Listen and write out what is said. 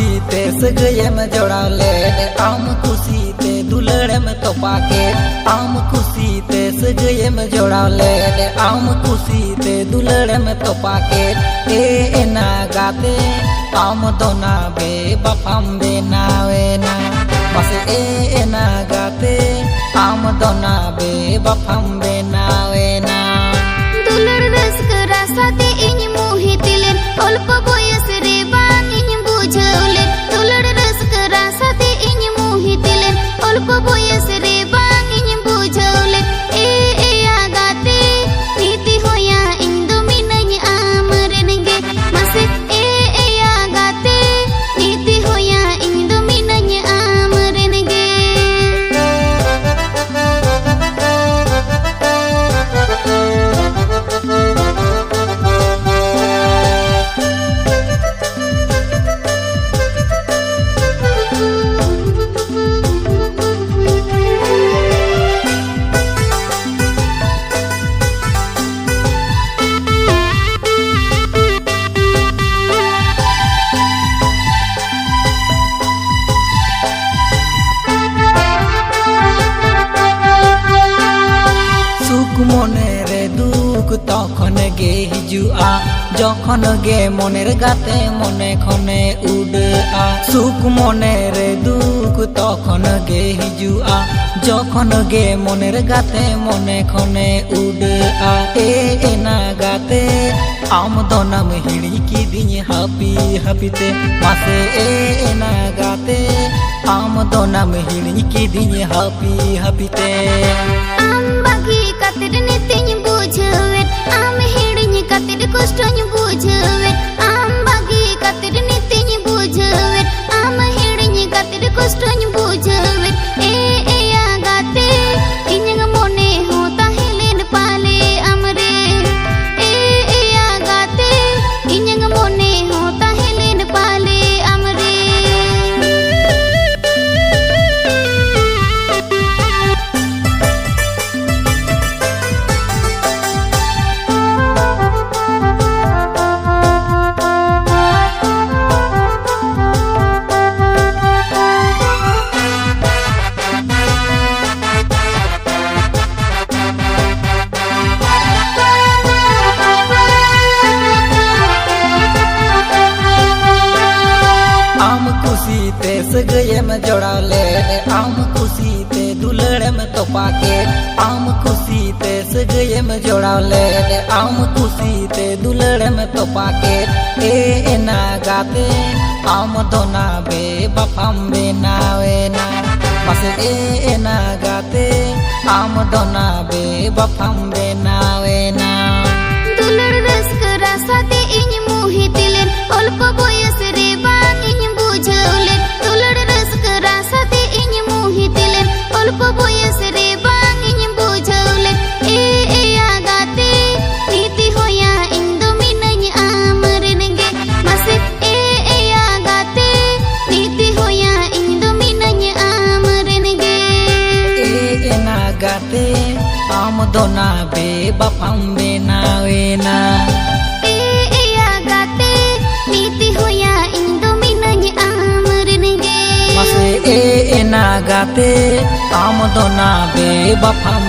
खुशी ते सगये में जोड़ा ले आम खुशी ते दुलड़े में तो पाके आम खुशी ते सगये में जोड़ा ले आम खुशी ते दुलड़े में तो पाके ए ना गाते आम दोना बे बफाम बे नावे ना बस ए ना गाते आम दोना बे बफाम बे नावे ना दुलड़ रस्क रास्ते इन मोहितिले अल्प बयस रे बांग इन बुझौले दुलड़ रस्क रास्ते इन मोहितिले अल्प बयस रे बांग इन बुझौले ए आगाते नीति होया इन दो मिनई आमरनगे मसे ए आगाते नीति होया इन दो मिनई आमरनगे মনে রে দুঃখ তখন গে হিজুয়া যখন গে মনের গাতে মনে ক্ষণে উড়ে আ সুখ মনে রে দুঃখ তখন গে হিজুয়া যখন গে মনের গাতে মনে ক্ষণে উড়ে আ এ না গাতে আম দনাম হিড়ি কি দিন হাপি হাপিতে মাসে এ না গাতে আম দনাম হিড়ি কি দিন happy হাপিতে am bagi katir nitinya bujewet am hidinya katir kostanya bujewet am bagi katir nitinya bujewet am hidinya katir kostanya bujewet agate inyang mone hota helen pale amre agate inyang mone hota helen pale amre ते सगये में जोड़ा ले आम खुशी ते दुलड़े में तो पाके आम खुशी ते सगये में जोड़ा ले आम खुशी ते दुलड़े में तो पाके ए ना गाते आम दोना बे बफाम बे नावे ना बस ए ना गाते आम दोना बे बफाम बे नावे ना दुलड़ रस्क रास्ते इन मोहितिले अल्प बयस रे बांग इन बुझौले दुलड़ रस्क रास्ते इन मोहितिले अल्प बयस रे बांग इन बुझौले ए आगाते नीति होया इन दो मिनई आमरनगे मसे ए आगाते नीति होया इन दो मिनई आमरनगे ए ना गाते आम दोना बे बफाम बे नावे ना agate niti hoya इन दो मिनई आमरनगे मसे ए ना गाते आम दोना बे बफाम